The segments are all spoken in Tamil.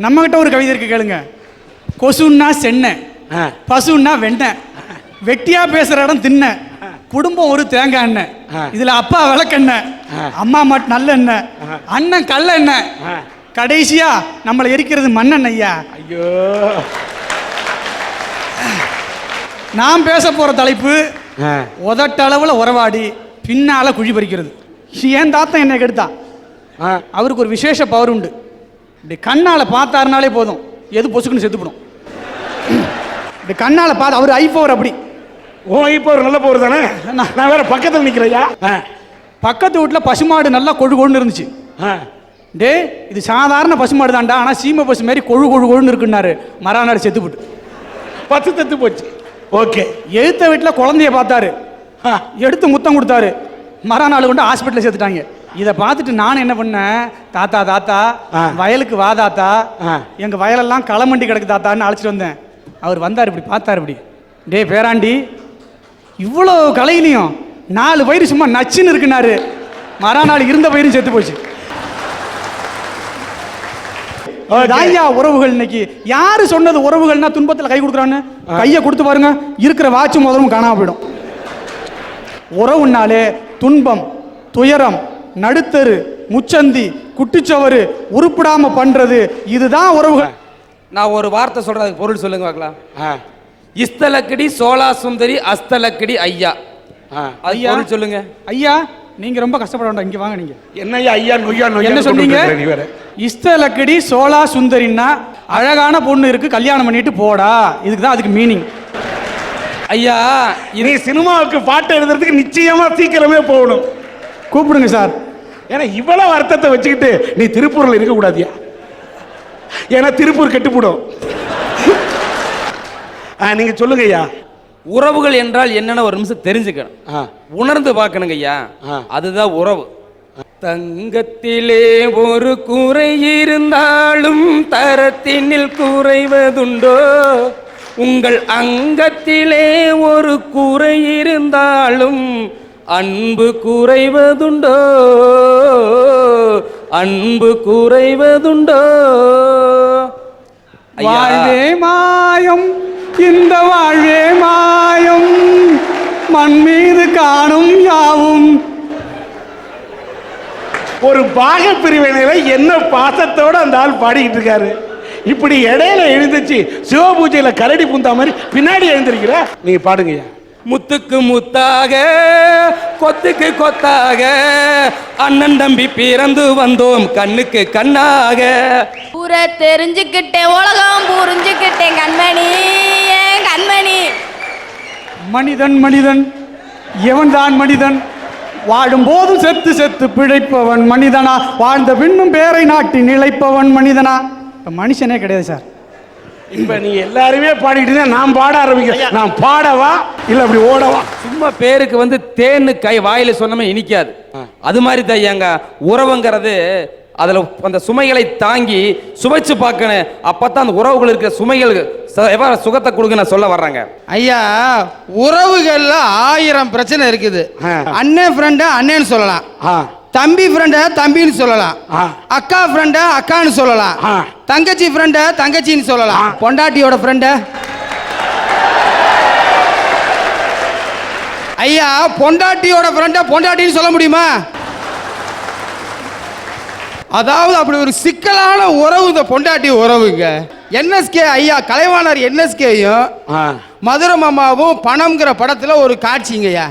நம்ம கிட்ட ஒரு கவிதை இருக்கு கேளுங்க. கொசுன்னா சென்னை, பசுன்னா வெண்ணெய், வெட்டியா பேசுற இடம் தின்ன, குடும்பம் ஒரு தேங்காய் எண்ணெய், இதுல அப்பா விளக்கெண்ணெய், அம்மா மட்டும் நல்ல எண்ணெய், அண்ணன் கல்ல எண்ணெய், கடைசியா நம்மளை எரிக்கிறது மண்ணெண்ணெய்யா. ஐயோ, நான் பேச போற தலைப்பு உதட்டளவுல உறவாடி பின்னால குழி பறிக்கிறது. ஏன் தாத்தா என்னை கெடுத்தா? அவருக்கு ஒரு விசேஷ பவர் உண்டு. இப்படி கண்ணால பார்த்தாருனாலே போதும், எது பொசுக்குன்னு செத்துப்படும். இப்படி கண்ணால பார்த்து அவர் ஐபவர் அப்படி. ஓ ஐபவர் நல்ல பவர் தானே. நான் வேற பக்கத்தில் நிற்கிறையா. பக்கத்து வீட்டில் பசுமாடு நல்லா கொழு கொழுன்னு இருந்துச்சு. டே இது சாதாரண பசுமாடு தான்டா, ஆனால் சீமை பசு மாதிரி கொழு கொழு கொழுன்னு இருக்குன்னாரு. மறுநாள் செத்துப்பட்டு பத்து தத்து போச்சு. ஓகே. எழுத்த வீட்டில் குழந்தைய பார்த்தாரு, எடுத்து முத்தம் கொடுத்தாரு. மறுநாள் கொண்டு ஹாஸ்பிட்டலில் சேர்த்துட்டாங்க. இதை பார்த்துட்டு நான் என்ன பண்ணேன், தாத்தா தாத்தா வயலுக்கு வா தாத்தா, எங்கள் வயலெல்லாம் களமண்டி கிடக்கு தாத்தான்னு அழைச்சிட்டு வந்தேன். அவர் வந்தார், இப்படி பார்த்தார், இப்படி டே பேராண்டி இவ்வளோ கலையிலையும் 4 பயிர் சும்மா நச்சுன்னு இருக்குனாரு. மறுநாள் இருந்த பயிரும் செத்து போச்சு. தாயா உறவுகள். இன்னைக்கு யாரு சொன்னது உறவுகள்னா துன்பத்தில் கை கொடுக்குறான்னு? கையை கொடுத்து பாருங்க, இருக்கிற வாட்சி முதலும் காணாம போயிடும். உறவுனாலே துன்பம், துயரம், நடுத்தரு, முச்சந்தி, குட்டிச்சவரு, உருப்பிடாம பண்றது, இதுதான் உறவுகள். நான் ஒரு வார்த்தை சொல்றேன், அதுக்கு பொருள் சொல்லுங்க பார்க்கலாம். இஸ்தலக்கடி சோலா சுந்தரி அஸ்தலக்கடி ஐயா. ஐயா சொல்லுங்க. ஐயா நீங்க ரொம்ப கஷ்டப்பட வேண்டாம், இங்க வாங்க. நீங்க என்னையா ஐயா நொய்யா நொய்யா என்ன சொன்னீங்க? இஸ்தலக்கடி சோலா சுந்தரின்னா அழகான பொண்ணு இருக்கு, கல்யாணம் பண்ணிட்டு போடா. இதுக்கு தான் அதுக்கு மீனிங். ஐயா இனி சினிமாவுக்கு பாட்டு எழுதுறதுக்கு நிச்சயமா சீக்கிரமே போகணும். கூப்பிடுங்க சார். ஏன்னா இவ்வளவு வருத்தத்தை வச்சுக்கிட்டு நீ திருப்பூர்ல இருக்க கூடாதியா, ஏன்னா திருப்பூர் கெட்டுப்படும். நீங்க சொல்லுங்க ஐயா. உறவுகள் என்றால் என்னன்னு ஒரு நிமிஷம் தெரிஞ்சுக்கணும், உணர்ந்து பார்க்கணுங்க ஐயா. அதுதான் உறவு. தங்கத்திலே ஒரு குறை இருந்தாலும் தரத்தினில் குறைவதுண்டோ, உங்கள் அங்கத்திலே ஒரு குறை இருந்தாலும் அன்பு குறைவதுண்டோ, அன்பு குறைவதுண்டோ. வாழ்வே மாயம், இந்த வாழ்வே மாயம், மண் மீது காணும் யாவும். ஒரு பாக பிரிவினையில என்ன பாசத்தோட அந்த ஆள் பாடிக்கிட்டு இருக்காரு. இப்படி இடையில எழுந்துச்சு சிவபூஜையில கரடி புந்தா மாதிரி பின்னாடி எழுந்திருக்கிற. நீங்க பாடுங்கய்யா. முத்துக்கு முத்தாக கொத்துக்கு கொத்தாக அண்ணன் தம்பி பிறந்து வந்தோம் கண்ணுக்கு கண்ணாக. ஊரை தெரிஞ்சுக்கிட்டேன், உலகம் புரிஞ்சுக்கிட்டேன் கண்மணி, கண்மணி. மனிதன் மனிதன் எவன்தான் மனிதன்? வாடும் போதும் செத்து செத்து பிழைப்பவன் மனிதனா? வாழ்ந்த பின்னும் பேரை நாட்டி நிலைப்பவன் மனிதனா? மனுஷனே கிடையாது சார். இப்ப நீங்க எல்லாருமே பாடிக்கிட்டு நான் பாட ஆரம்பிக்கிறேன். நான் பாடவா இல்ல அப்படி ஓடவா? சும்மா பேருக்கு வந்து தேன்னு கை வாயில சொன்னமே இனிக்காது. அது மாதிரி தான் ஏங்க உறவுங்கிறது. அதுல அந்த சுமைகளை தாங்கி சுவைச்சு பார்க்கணும். அப்பதான் அந்த உறவுகள் இருக்கிற சுமைகள் எவ்வளவு சுகத்தை கொடுக்க நான் சொல்ல வர்றாங்க. ஐயா, உறவுகள்ல 1000 பிரச்சனை இருக்குது. அண்ணன் ஃப்ரெண்ட அண்ணன்னு சொல்லலாம், தம்பி ஃப்ரெண்ட தம்பின்னு சொல்லலாம், அக்கா ஃப்ரெண்ட அக்கான்னு சொல்லலாம், தங்கச்சி ஃப்ரெண்ட தங்கச்சின்னு சொல்லலாம், பொண்டாட்டியோட ஃப்ரெண்ட. ஐயா, பொண்டாட்டியோட ஃப்ரெண்ட பொண்டாட்டின்னு சொல்ல முடியுமா? அதாவது அப்படி ஒரு சிக்கலான உறவு இந்த பொண்டாட்டி உறவுங்க. என்எஸ்கே ஐயா கலைவாணர் என்எஸ்கேயும் மதுரை மாமாவும் பணம்ங்கிற படத்துல ஒரு காட்சிங்கய்யா.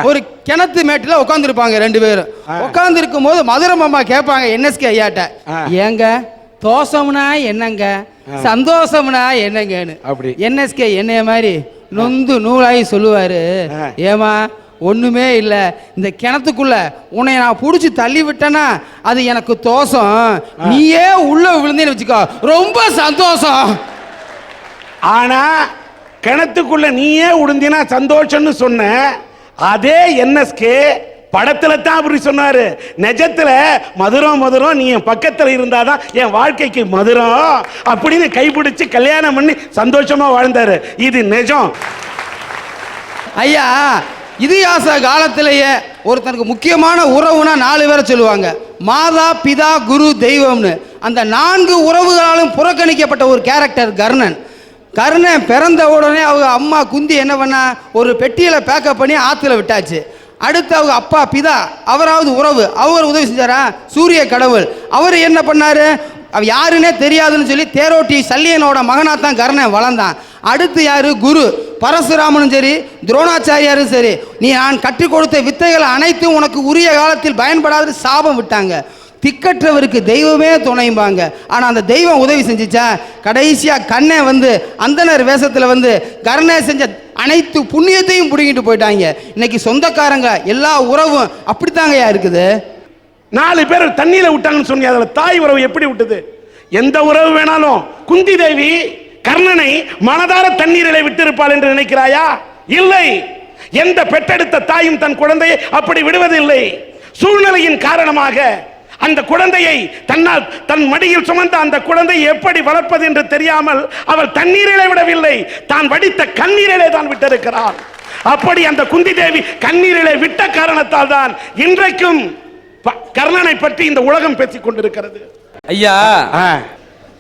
ஒரு கிணத்து மேட்டுல உட்காந்துருப்பாங்க 2 பேரும். உட்கார்ந்து இருக்கும் போது மதுரை மாமா கேட்பாங்க என்எஸ்கே ஐயாட்ட, ஏங்க தோசம்னா என்னங்க, சந்தோஷம்னா என்னங்கன்னு. என்எஸ்கே என்னைய மாதிரி நொந்து நூலாகி சொல்லுவாரு, ஏமா ஒண்ணுமே இல்லை, இந்த கிணத்துக்குள்ள உன்னை நான் பிடிச்சி தள்ளி விட்டேன்னா அது எனக்கு தோசம், நீயே உள்ள விழுந்தேன்னு வச்சுக்கோ ரொம்ப சந்தோஷம். ஆனா கிணத்துக்குள்ள நீயே உடுந்தினா சந்தோஷம்னு சொன்ன அதே என்எஸ்கே படத்துல தான் அப்படி சொன்னாரு. நிஜத்துல மதுரம் மதுரம், நீ என் பக்கத்துல இருந்தாதான் என் வாழ்க்கைக்கு மதுரம் அப்படின்னு கைப்பிடிச்சு கல்யாணம் பண்ணி சந்தோஷமா வாழ்ந்தாரு. இது நிஜம் ஐயா. இதிகாச காலத்திலேயே ஒருத்தனுக்கு முக்கியமான உறவுனா 4 பேரை சொல்லுவாங்க, மாதா பிதா குரு தெய்வம்னு. அந்த 4 உறவுகளாலும் புறக்கணிக்கப்பட்ட ஒரு கேரக்டர் கர்ணன். கர்ணன் பிறந்த உடனே அவங்க அம்மா குந்தி என்ன பண்ணா, ஒரு பெட்டியில் பேக்கப் பண்ணி ஆற்றுல விட்டாச்சு. அடுத்து அவங்க அப்பா பிதா, அவராவது உறவு, அவர் உதவி செஞ்சாரா, சூரிய கடவுள், அவர் என்ன பண்ணாரு, அவ யாருன்னே தெரியாதுன்னு சொல்லி தேரோட்டி சல்லியனோட மகனாக தான் கர்ணன் வளர்ந்தான். அடுத்து யாரு, குரு பரசுராமனும் சரி துரோணாச்சாரியாரும் சரி, நீ நான் கற்றுக் கொடுத்த வித்தைகள் அனைத்தும் உனக்கு உரிய காலத்தில் பயன்படாத சாபம் விட்டாங்க. திக்கற்றவருக்கு தெய்வமே துணைம்பாங்க. ஆனால் அந்த தெய்வம் உதவி செஞ்சிச்சா? கடைசியாக கண்ணை வந்து அந்தனர் வேஷத்தில் வந்து கர்ணன் செஞ்ச அனைத்து புண்ணியத்தையும் பிடிங்கிட்டு போயிட்டாங்க. இன்னைக்கு சொந்தக்காரங்க எல்லா உறவும் அப்படித்தாங்கயா இருக்குது. 4 பேர் தண்ணியில விட்டாங்கன்னு சொன்னீங்க, அதுல தாய் உறவு எப்படி விட்டது? எந்த உறவு வேணாலும் குந்தி தேவி கர்ணனை மனதார தண்ணீரிலே விட்டிருப்பாள் என்று நினைக்கிறாயா? இல்லை. எந்த பெற்றெடுத்த தாயும் தன் குழந்தையை அப்படி விடுவதில்லை. சூழ்நிலையின் காரணமாக அந்த குழந்தையை தன் மடியில் சுமந்த அந்த குழந்தை எப்படி வளர்ப்பது என்று தெரியாமல் அவள் தண்ணீரிலே விடவில்லை, தான் வடித்த கண்ணீரிலே தான் விட்டிருக்கிறாள். அப்படி அந்த குந்தி தேவி கண்ணீரிலே விட்ட காரணத்தால் தான் இன்றைக்கும் கர்ணனை பற்றி இந்த உலகம் பேசிக் கொண்டிருக்கிறது. ஐயா,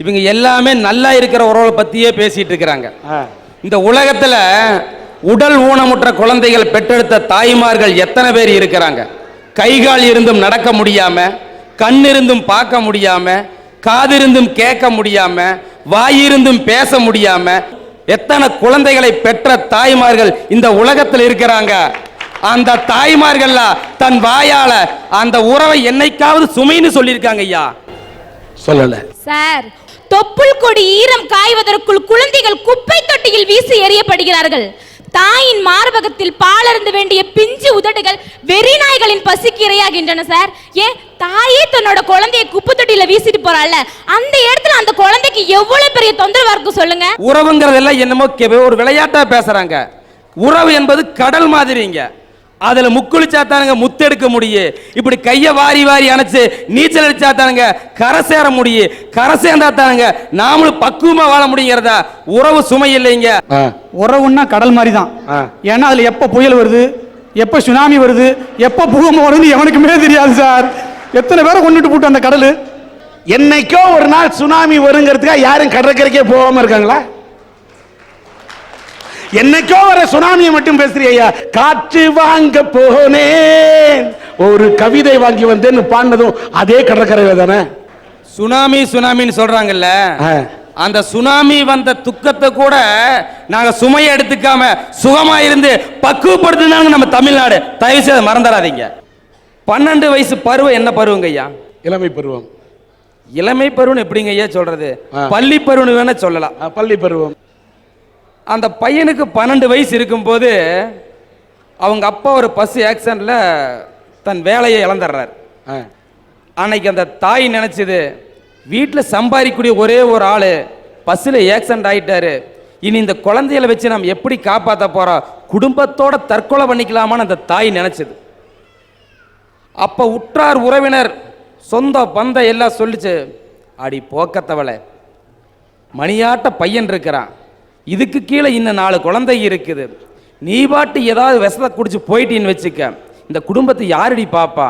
இவங்க எல்லாமே நல்லா இருக்கிற உறவை பத்தியே பேசிட்டு இருக்கிறாங்க. இந்த உலகத்துல உடல் ஊனமுற்ற குழந்தைகள் பெற்றெடுத்த தாய்மார்கள் எத்தனை பேர் இருக்கிறாங்க? கைகால் இருந்தும் நடக்க முடியாம, கண் இருந்தும் பார்க்க முடியாம, காதிருந்தும் கேட்க முடியாம, வாயிருந்தும் பேச முடியாம எத்தனை குழந்தைகளை பெற்ற தாய்மார்கள் இந்த உலகத்தில் இருக்கிறாங்க. அந்த தாய்மார்கள் தன் வாயால அந்த உறவை என்னைக்காவது சுமைன்னு சொல்லியிருக்காங்க ஐயா? சொல்லல சார். தொப்புள் கொடி ஈரம் காய்வதற்குள் குழந்தைகள் குப்பை தொட்டியில் வீசி எறியப்படுகிறார்கள். தாயின் மார்பகத்தில் பாலருந்து வேண்டிய பிஞ்சு உதடுகள் வெறிநாய்களின் பசிக்கு இரையாகின்றன சார். ஏன் தாயே தன்னோட குழந்தையை குப்பை தொட்டியில வீசிட்டு போறாள், அந்த இடத்துல அந்த குழந்தைக்கு எவ்வளவு பெரிய தொந்தரவா இருக்கும் சொல்லுங்க. உறவுங்கிறதெல்லாம் என்னமோ ஒரு விளையாட்டா பேசுறாங்க. உறவு என்பது கடல் மாதிரிங்க. அதுல முக்குளிச்சா தானுங்க முத்தெடுக்க முடியும். இப்படி கைய வாரி வாரி அணைச்சு நீச்சல் அடிச்சா தானுங்க கரை சேர முடியும். கரை சேர்ந்தா தானுங்க நாமளும் பக்குவமா வாழ முடியுங்கிறதா. உறவு சுமை இல்லைங்க. உறவுன்னா கடல் மாதிரி தான். ஏன்னா அதுல எப்ப புயல் வருது, எப்ப சுனாமி வருது, எப்ப பூகம்பம் வருதுன்னு எவனுக்குமே தெரியாது சார். எத்தனை பேரை கொண்டுட்டு போட்டு அந்த கடல். என்னைக்கோ ஒரு நாள் சுனாமி வருங்கிறதுக்காக யாரும் கடற்கரைக்கே போகாம இருக்காங்களா? என்னைக்கோ வர சுனாமியை மட்டும் பேசுறியா? காற்று வாங்க போனேன் ஒரு கவிதை வாங்கி வந்தேன்னு பாடினதும் அதே கடற்கரையில தானே. சுனாமி சுனாமின்னு சொல்றாங்கல்ல, அந்த சுனாமி வந்த துக்கத்தை கூட நாங்க சுமையை எடுத்துக்காம சுகமா இருந்து பக்குவப்படுத்தினாங்க நம்ம தமிழ்நாடு. தயவு செய்து மறந்துடாதீங்க. 12 வயசு பருவம் என்ன பருவங்க ஐயா? இளமை பருவம். இளமை பருவம் எப்படிங்க ஐயா சொல்றது? பள்ளி பருவம் வேணா சொல்லலாம். பள்ளி பருவம். அந்த பையனுக்கு 12 வயசு இருக்கும்போது அவங்க அப்பா ஒரு பஸ் ஆக்சிடென்ட்ல தன் வேலையை இழந்துடுறார். அன்னைக்கு அந்த தாய் நினைச்சது, வீட்டில் சம்பாதிக்கக்கூடிய ஒரே ஒரு ஆள் பஸ்ஸில் ஆக்சிடென்ட் ஆகிட்டாரு, இனி இந்த குழந்தைகளை வச்சு நம்ம எப்படி காப்பாற்ற போகிறோம், குடும்பத்தோட தற்கொலை பண்ணிக்கலாமான்னு அந்த தாய் நினைச்சது. அப்போ உற்றார் உறவினர் சொந்த பந்த எல்லாம் சொல்லிச்சு, அடி போக்கத்தவளை, மணியாட்ட பையன் இருக்கிறான், இதுக்கு கீழே இன்னும் 4 குழந்தை இருக்குது, நீ பாட்டு ஏதாவது விஷத்தை குடிச்சு போயிட்டின்னு வச்சுக்க, இந்த குடும்பத்தை யாரடி பாப்பா,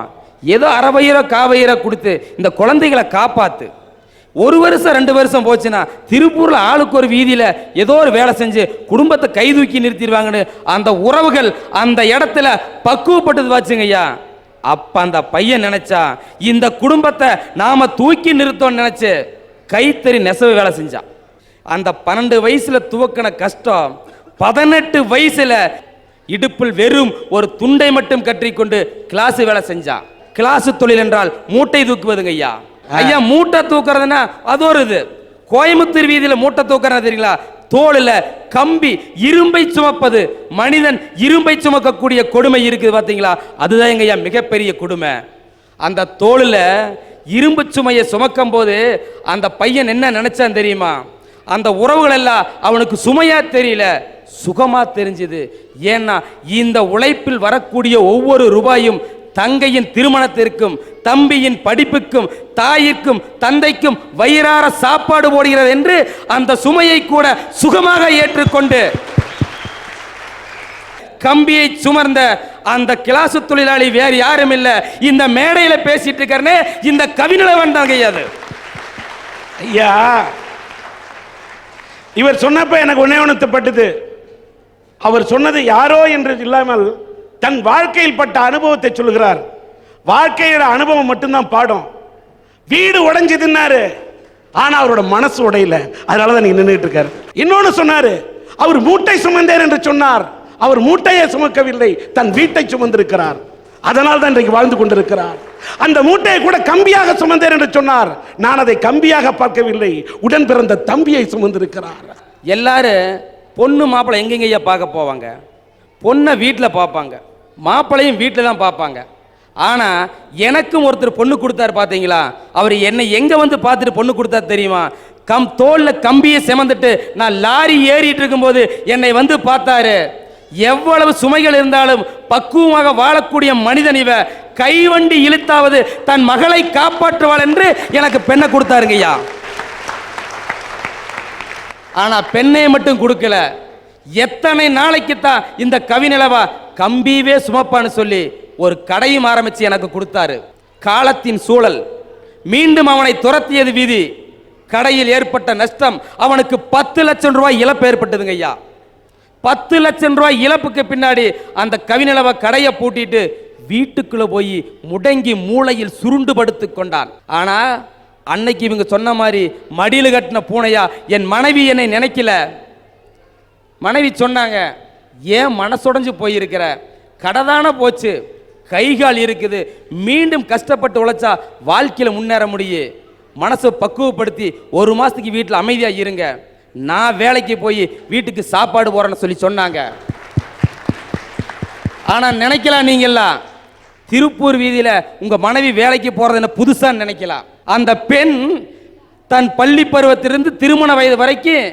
ஏதோ அறவயிரோ காவயிரோ கொடுத்து இந்த குழந்தைகளை காப்பாத்து. 1 வருஷம் 2 வருஷம் போச்சுன்னா திருப்பூர்ல ஆளுக்கு ஒரு வீதியில ஏதோ ஒரு வேலை செஞ்சு குடும்பத்தை கை தூக்கி நிறுத்திடுவாங்கன்னு அந்த உறவுகள் அந்த இடத்துல பக்குவப்பட்டது வாச்சுங்க ஐயா. அப்ப அந்த பையன் நினைச்சா இந்த குடும்பத்தை நாம தூக்கி நிறுத்தோம்னு நினைச்சு கைத்தறி நெசவு வேலை செஞ்சான். அந்த 12 வயசுல துவக்கின கஷ்டம் 18 வயசுல இடுப்பில் வெறும் ஒரு துண்டை மட்டும் கற்றிக்கொண்டு கிளாஸ் வேலை செஞ்சான். கிளாஸ் தொழில் என்றால் மூட்டை தூக்குவதுங்க ஐயா. ஐயா மூட்டை தூக்குறதுன்னா அது ஒரு இது. கோயம்புத்தூர் வீதியில மூட்டை தூக்குறது தெரியுங்களா? தோளில் கம்பி இரும்பை சுமப்பது. மனிதன் இரும்பை சுமக்கக்கூடிய கொடுமை இருக்குது பார்த்தீங்களா? அதுதான் எங்க ஐயா மிகப்பெரிய கொடுமை. அந்த தோளில் இரும்பு சுமையை சுமக்கும் போது அந்த பையன் என்ன நினைச்சான் தெரியுமா? அந்த உறவுகள் எல்லாம் அவனுக்கு சுமையா தெரியல, சுகமா தெரிஞ்சது. ஏன்னா இந்த உழைப்பில் வரக்கூடிய ஒவ்வொரு ரூபாயும் தங்கையின் திருமணத்திற்கும் தம்பியின் படிப்புக்கும் தாயிற்கும் தந்தைக்கும் வயிறார சாப்பாடு போடுகிறது என்று அந்த சுமையை கூட சுகமாக ஏற்றுக்கொண்டு கம்பியை சுமர்ந்த அந்த கிளாஸ் தொழிலாளி வேறு யாரும் இல்லை, இந்த மேடையில் பேசிட்டு இருக்காருன்னு இந்த கவிநிலவன் தாங்க. அது ஐயா, இவர் சொன்னப்ப எனக்கு ஒன்னே உணர்த்தப்பட்டது. அவர் சொன்னது யாரோ என்று இல்லாமல் தன் வாழ்க்கையில் பட்ட அனுபவத்தை சொல்லுகிறார். வாழ்க்கையோட அனுபவம் மட்டும்தான் பாடம். வீடு உடைஞ்சதுன்னாரு, ஆனா அவரோட மனசு உடையல, அதனாலதான் நீங்க நின்றுட்டு இருக்காரு. இன்னொன்னு சொன்னாரு, அவர் மூட்டை சுமந்தேர் என்று சொன்னார். அவர் மூட்டையை சுமக்கவில்லை, தன் வீட்டை சுமந்திருக்கிறார். அதனால் தான் இன்றைக்கு வாழ்ந்து கொண்டிருக்கிறார். அந்த மூட்டையை கூட கம்பியாக சுமந்தேர் என்று சொன்னார். நான் அதை கம்பியாக பார்க்கவில்லை, உடன் பிறந்த தம்பியை சுமந்திருக்கிறார். எல்லாரும் பொண்ணு மாப்பிள்ளை எங்கெங்கய்யா பார்க்க போவாங்க? பொண்ணை வீட்டில் பார்ப்பாங்க, மாப்பிள்ளையும் வீட்டில் தான் பார்ப்பாங்க. ஆனால் எனக்கும் ஒருத்தர் பொண்ணு கொடுத்தாரு பார்த்தீங்களா? அவர் என்னை எங்கே வந்து பார்த்துட்டு பொண்ணு கொடுத்தாரு தெரியுமா? தோளில் கம்பியை சுமந்துட்டு நான் லாரி ஏறிட்டு இருக்கும்போது என்னை வந்து பார்த்தாரு. எவ்வளவு சுமைகள் இருந்தாலும் பக்குவமாக வாழக்கூடிய மனிதன் இவ, கைவண்டி இழுத்தாவது தன் மகளை காப்பாற்றுவாள் என்று எனக்கு பெண்ணை கொடுத்தாருங்கய்யா. ஆனா பெண்ணை மட்டும் கொடுக்கல, எத்தனை நாளைக்கு தான் இந்த கவிநிலவா கம்பியவே சுமப்பான்னு சொல்லி ஒரு கடையும் ஆரம்பிச்சு எனக்கு கொடுத்தாரு. காலத்தின் சூழல், மீண்டும் அவனை துரத்தியது விதி. கடையில் ஏற்பட்ட நஷ்டம், அவனுக்கு 10 லட்சம் ரூபாய் இழப்பு ஏற்பட்டதுங்க ஐயா. 10 லட்சம் ரூபாய் இழப்புக்கு பின்னாடி அந்த கவிநிலவ கடையை பூட்டிட்டு வீட்டுக்குள்ள போய் முடங்கி மூளையில் சுருண்டு படுத்து கொண்டான். ஆனா அன்னைக்கு இவங்க சொன்ன மாதிரி மடியில் கட்டின பூனையா என் மனைவி என்னை நினைக்கல. மனைவி சொன்னாங்க, ஏன் மனசுடைஞ்சு போயிருக்கிற? கடதான போச்சு, கைகால் இருக்குது, மீண்டும் கஷ்டப்பட்டு உழைச்சா வாழ்க்கையில் முன்னேற முடியும். மனசை பக்குவப்படுத்தி 1 மாசத்துக்கு வீட்டில் அமைதியாக இருங்க, நான் வேலைக்கு போய் வீட்டுக்கு சாப்பாடு போறேன்னு சொல்லி சொன்னாங்க. ஆனால் நினைக்கலாம் நீங்கள்லாம், திருப்பூர் வீதியில் உங்கள் மனைவி வேலைக்கு போகிறது என்ன புதுசாக நினைக்கலாம். அந்த பெண் தன் பள்ளி பருவத்திலிருந்து திருமண வயது வரைக்கும்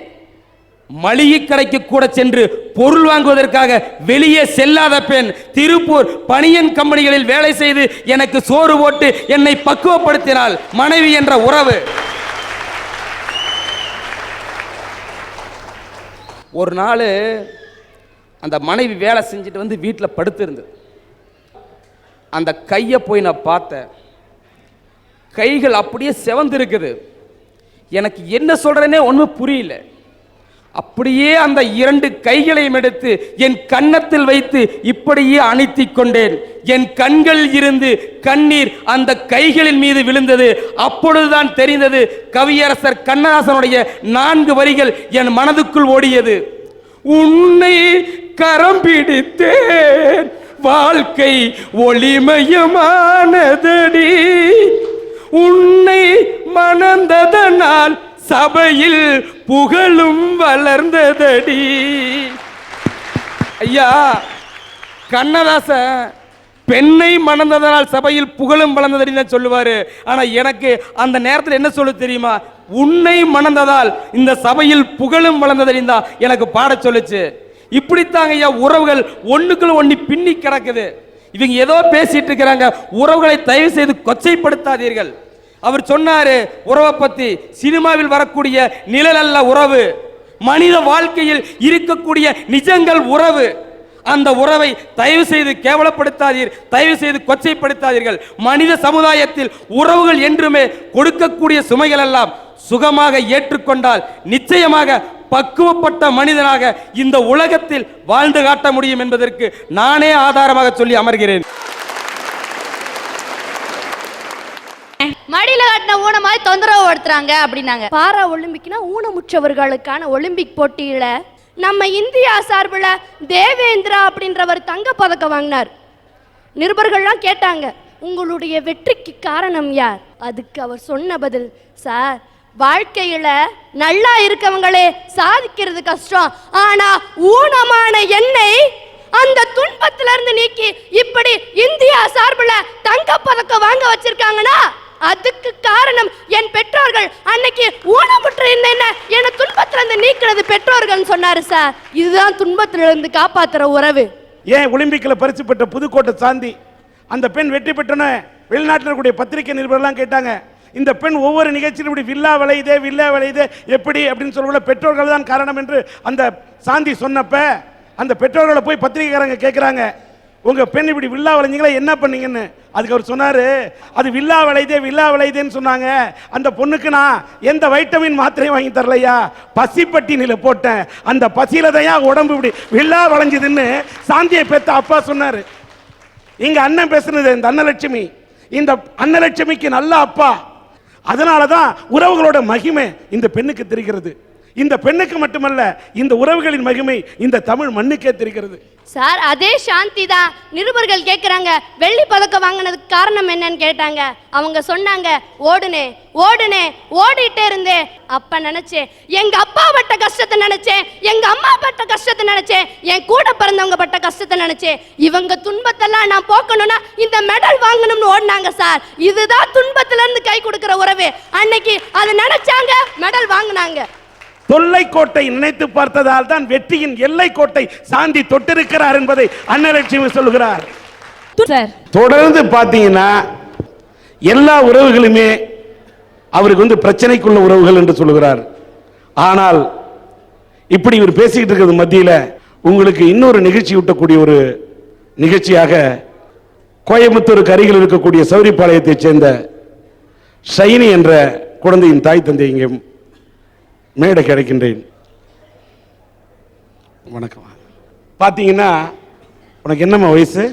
மளிகை கடைக்கு கூட சென்று பொருள் வாங்குவதற்காக வெளியே செல்லாத பெண். திருப்பூர் பனியன் கம்பெனிகளில் வேலை செய்து எனக்கு சோறு போட்டு என்னை பக்குவப்படுத்தினாள் மனைவி என்ற உறவு. ஒரு நாள் அந்த மனைவி வேலை செஞ்சுட்டு வந்து வீட்டில் படுத்திருந்தது. அந்த கையை போய் நான் பார்த்தேன், கைகள் அப்படியே செவந்திருக்குது. எனக்கு என்ன சொல்றேனே ஒன்றும் புரியல. அப்படியே அந்த 2 கைகளையும் எடுத்து என் கன்னத்தில் வைத்து இப்படியே அணைத்திக் கொண்டேன். என் கண்கள் இருந்து கண்ணீர் அந்த கைகளின் மீது விழுந்தது. அப்பொழுதுதான் தெரிந்தது, கவியரசர் கண்ணதாசனுடைய 4 வரிகள் என் மனதுக்குள் ஓடியது. உன்னை கரம் பிடித்தேன், வாழ்க்கை ஒளிமயமானதடி, உன்னை மணந்ததனால் சபையில் புகழும் வளர்ந்ததடி. ஐயா, கண்ணதாசன் பெண்ணை மணந்ததனால் சபையில் புகழும் வளர்ந்ததடி தான் சொல்லுவாரு. ஆனா எனக்கு அந்த நேரத்தில் என்ன சொல்ல தெரியுமா? உன்னை மணந்ததால் இந்த சபையில் புகழும் வளர்ந்ததடி தான் எனக்கு பாட சொல்லுச்சு. இப்படித்தாங்க ஐயா உறவுகள் ஒண்ணுக்குள்ள ஒண்ணு பின்னி கிடக்குது. இவங்க ஏதோ பேசிட்டு இருக்கிறாங்க, உறவுகளை தயவு செய்து கொச்சைப்படுத்தாதீர்கள். அவர் சொன்னாரு உறவை பத்தி, சினிமாவில் வரக்கூடிய நிழல் அல்ல உறவு, மனித வாழ்க்கையில் இருக்கக்கூடிய நிஜங்கள் உறவு. அந்த உறவை தயவு செய்து கேவலப்படுத்தாதீர், தயவு செய்து கொச்சைப்படுத்தாதீர்கள். மனித சமுதாயத்தில் உறவுகள் என்றுமே கொடுக்கக்கூடிய சுமைகள் எல்லாம் சுகமாக ஏற்றுக்கொண்டால் நிச்சயமாக பக்குவப்பட்ட மனிதனாக இந்த உலகத்தில் வாழ்ந்து காட்ட முடியும் என்பதற்கு நானே ஆதாரமாக சொல்லி அமர்கிறேன். மடியில கட்டின ஊன மாதிரி தொந்தரவு படுத்துறாங்க அப்படின்னாங்க. பாரா ஒலிம்பிக்னா ஊனமுற்றவர்களுக்கான ஒலிம்பிக் போட்டியில நம்ம இந்தியா சார்பில் தேவேந்திரா அப்படின்றவர் தங்க பதக்கம் வாங்கினார். நிருபர்கள்லாம் கேட்டாங்க, உங்களுடைய வெற்றிக்கு காரணம் யார்? அதுக்கு அவர் சொன்ன பதில், சார், வாழ்க்கையில நல்லா இருக்கவங்களே சாதிக்கிறது கஷ்டம், ஆனா ஊனமான என்னை அந்த துன்பத்துல இருந்து நீக்கி இப்படி இந்தியா சார்பில் தங்க பதக்கம் வாங்க வச்சிருக்காங்கன்னா அதுக்கு காரணம் என் பெற்றோர்கள். அன்னைக்கு ஊனமுற்ற என்ன துன்பத்துல இருந்து நீக்கிறது பெற்றோர்கள் சொன்னாரு சார். இதுதான் துன்பத்துல இருந்து காப்பாத்துற உறவு. ஏன் ஒலிம்பிக்ல பரிசு பெற்ற புதுக்கோட்டை சாந்தி அந்த பெண் வெற்றி பெற்றன வெளிநாட்டில் இருக்கக்கூடிய பத்திரிகை நிருபர்லாம் கேட்டாங்க, இந்த பெண் ஒவ்வொரு நிகழ்ச்சியிலும் இப்படி வில்லா விளையுதே எப்படி அப்படின்னு சொல்ல பெற்றோர்கள் தான் காரணம் என்று அந்த சாந்தி சொன்னப்ப அந்த பெற்றோர்களை போய் பத்திரிகைக்காரங்க கேட்குறாங்க, உங்க பெண் இப்படி வில்லா வளைஞ்சிங்களா, என்ன பண்ணீங்கன்னு. அதுக்கு அவர் சொன்னாரு, அது வில்லா விளையுதேன்னு சொன்னாங்க. அந்த பொண்ணுக்கு நான் எந்த வைட்டமின் மாத்திரையும் வாங்கி தரலையா, பசிப்பட்டினில போட்டேன், அந்த பசியில தான் உடம்பு இப்படி வில்லா வளைஞ்சதுன்னு சாந்தியை பெத்த அப்பா சொன்னாரு. இங்க அண்ணன் பேசுனது இந்த அன்னலட்சுமி, இந்த அன்னலட்சுமிக்கு நல்ல அப்பா. அதனாலதான் உறவுகளோட மகிமை இந்த பெண்ணுக்கு தெரிகிறது. இந்த பெண்ணுக்கு மட்டுமல்ல, இந்த உறவுகளின் மகிமை இந்த தமிழ் மண்ணுக்கே தெரிகிறது. சார், அதே சாந்தி தான் நிருபர்கள் கேட்குறாங்க, வெள்ளி பதக்கம் வாங்கினதுக்கு காரணம் என்னன்னு கேட்டாங்க. அவங்க சொன்னாங்க, ஓடுனே ஓடிட்டே இருந்தேன். அப்ப நினைச்சேன், எங்க அப்பா பட்ட கஷ்டத்தை நினைச்சேன், எங்க அம்மா பட்ட கஷ்டத்தை நினைச்சேன், என் கூட பிறந்தவங்க பட்ட கஷ்டத்தை நினைச்சேன். இவங்க துன்பத்தெல்லாம் நான் போக்கணும்னா இந்த மெடல் வாங்கணும்னு ஓடினாங்க சார். இதுதான் துன்பத்துல இருந்து கை கொடுக்கிற உறவு. அன்னைக்கு அதை நினைச்சாங்க, மெடல் வாங்கினாங்க. தொல்லைக்கோட்டை நினைத்து பார்த்ததால் தான் வெற்றியின் எல்லைக்கோட்டை சாந்தி தொட்டிருக்கிறார் என்பதை அன்னலட்சுமி சொல்கிறார். தொடர்ந்து பார்த்தீங்கன்னா எல்லா உறவுகளுமே அவருக்கு பிரச்சனைக்குள்ள உறவுகள் என்று சொல்லுகிறார். ஆனால் இப்படி இவர் பேசிக்கிட்டு இருக்கிறது மத்தியில் உங்களுக்கு இன்னொரு நிகழ்ச்சி ஊட்டக்கூடிய ஒரு நிகழ்ச்சியாக கோயம்புத்தூருக்கு அருகில் இருக்கக்கூடிய சௌரிபாளையத்தைச் சேர்ந்த ஷைனி என்ற குழந்தையின் தாய் தந்தை இங்கே மேடை கிடைக்கின்றேன். வணக்கம். பார்த்தீங்கன்னா உனக்கு என்னம்மா வயசு?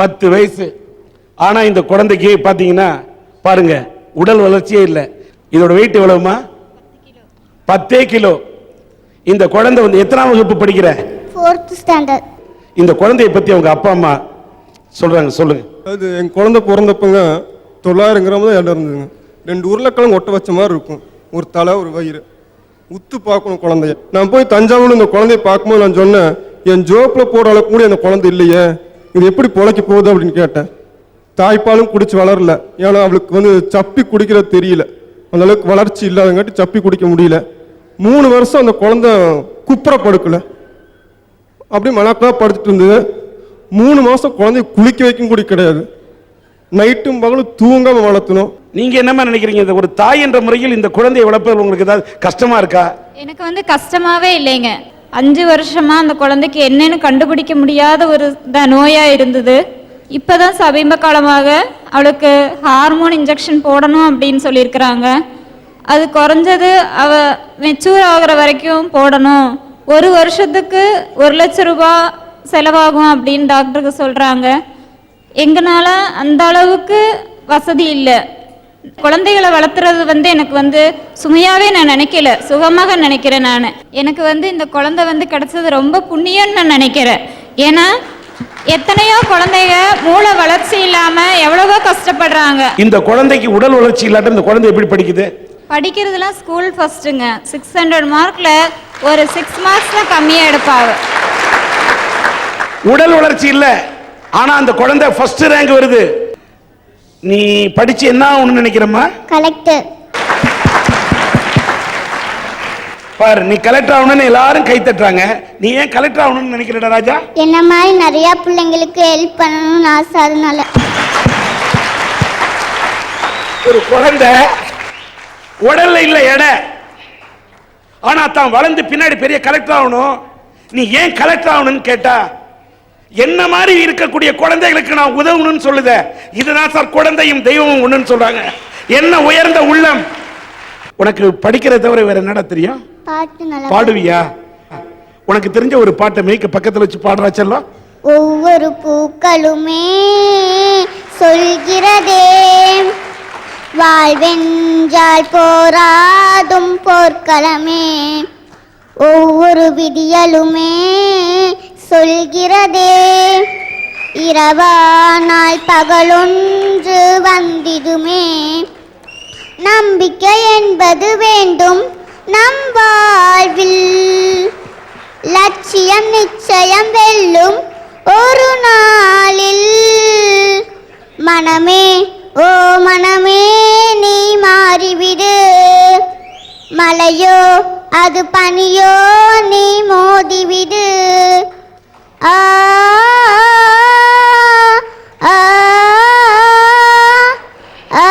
10 வயசு. ஆனா இந்த குழந்தைக்கு பார்த்தீங்கன்னா பாருங்க, உடல் வளர்ச்சியே இல்லை. இதோட வெயிட் எவ்வளவுமா? 10 கிலோ. இந்த குழந்தை எத்தனாம் வகுப்பு படிக்கிற? 4th standard. இந்த குழந்தையை பத்தி அவங்க அப்பா அம்மா சொல்றாங்க, சொல்லுங்க. அது என் குழந்தை பிறந்தப்பங்க 900 கிராம் தான் இடம் இருந்ததுங்க. 2 உருளைக்கிழங்கு ஒட்ட வச்ச மாதிரி இருக்கும், ஒரு தலை ஒரு வயிறு. உத்து பார்க்கணும் குழந்தைய. நான் போய் தஞ்சாவூர்ல இந்த குழந்தைய பார்க்கும்போது நான் சொன்னேன், என் ஜோப்பில் போற அளவுக்கு கூட அந்த குழந்தை இல்லையே, இது எப்படி பொழைக்க போகுது அப்படின்னு கேட்டேன். தாய்ப்பாலும் குடிச்சு வளரல, ஏன்னா அவளுக்கு சப்பி குடிக்கிறது தெரியல, அந்த அளவுக்கு வளர்ச்சி இல்லாதங்காட்டி சப்பி குடிக்க முடியல. 3 வருஷம் அந்த குழந்தை குப்புற படுக்கல, அப்படி மணக்கா படுத்துட்டு இருந்தது. 3 மாசம் குழந்தைய குளிக்க வைக்கும் கூட கிடையாது, நைட்டும் பகலும் தூங்காம வளர்த்தணும். நீங்க என்னமா நினைக்கிறீங்க? ஒரு தாய் என்ற முறையில் இந்த குழந்தையை வளர்ப்பது உங்களுக்கு ஏதாவது கஷ்டமா இருக்கா? எனக்கு கஷ்டமாவே இல்லைங்க. 5 வருஷமா அந்த குழந்தைக்கு என்னன்னு கண்டுபிடிக்க முடியாத ஒரு நோயா இருந்தது. இப்பதான் சமீப காலமாக அவளுக்கு ஹார்மோன் இன்ஜெக்ஷன் போடணும் அப்படின்னு சொல்லியிருக்கிறாங்க. அது குறைஞ்சது அவ மெச்சூர் ஆகுற வரைக்கும் போடணும், 1 வருஷத்துக்கு 1 லட்சம் ரூபாய் செலவாகும் அப்படின்னு டாக்டருக்கு சொல்றாங்க. எங்கனால அந்த அளவுக்கு வசதி இல்லை. குழந்தைகளை வளர்த்துறது எனக்கு சுமையாவே நான் நினைக்கல, சுகமாக நினைக்கிறேன். நான் எனக்கு இந்த குழந்தை கிடைச்சது ரொம்ப புண்ணியம்னு நான் நினைக்கிறேன். ஏன்னா எத்தனையோ குழந்தைங்க மூளை வளர்ச்சி இல்லாம எவ்வளவோ கஷ்டப்படுறாங்க. இந்த குழந்தைக்கு உடல் வளர்ச்சி இல்லாட்ட இந்த குழந்தை எப்படி படிக்குது? படிக்கிறதுலாம் ஸ்கூல் ஃபர்ஸ்ட்டுங்க. 600 மார்க்ல ஒரு 6 மார்க்ஸ் தான் கம்மியா எடுப்பாங்க. உடல் வளர்ச்சி இல்ல, ஆனா அந்த குழந்தை ஃபர்ஸ்ட் ரேங்க் வருது. நீ படிச்சு என்ன ஆகணும்னு நினைக்கிறமா? கலெக்டர். பாரு, நீ கலெக்டர் ஆகணும்னு எல்லாரும் கை தட்டுறாங்க, நீ ஏன் கலெக்டர் ஆகணும்னு நினைக்கிறடா ராஜா? என்ன மாதிரி நிறைய பிள்ளைங்களுக்கு ஹெல்ப் பண்ணணும்னு ஆசை, அதனால. ஒரு குழந்தை உடல்ல இல்ல எடை, ஆனா தான் வளர்ந்து பின்னாடி பெரிய கலெக்டர் ஆகணும். நீ ஏன் கலெக்டர் ஆகணும்னு கேட்டா, என்ன மாதிரி இருக்கக்கூடிய குழந்தைகளுக்கு நான் உதவணும்னு சொல்லுத. இதுதான் சார் குழந்தையும் தெய்வமும் ஒண்ணுன்னு சொல்றாங்க. என்ன உயர்ந்த உள்ளம். உனக்கு படிக்கிறத தவிர வேற என்னடா தெரியும்? பாட்டு நல்லா பாடுவியா? உனக்கு தெரிஞ்ச ஒரு பாட்டை மேய்க்க பக்கத்துல வச்சு பாடுறா செல்லம். ஒவ்வொரு பூக்களுமே சொல்கிறதே, வாழ்வென்றால் போராடும் போர்க்களமே, ஒவ்வொரு விடியலுமே சொல்கிறதே, இரவானாய் பகலொன்று வந்திடுமே, நம்பிக்கை என்பது வேண்டும் நம் வாழ்வில், லட்சியம் நிச்சயம் வெல்லும் ஒரு நாளில், மனமே ஓ மனமே நீ மாறிவிடு, மலையோ அது பனியோ நீ மோதிவிடு, ஆ ஆ ஆ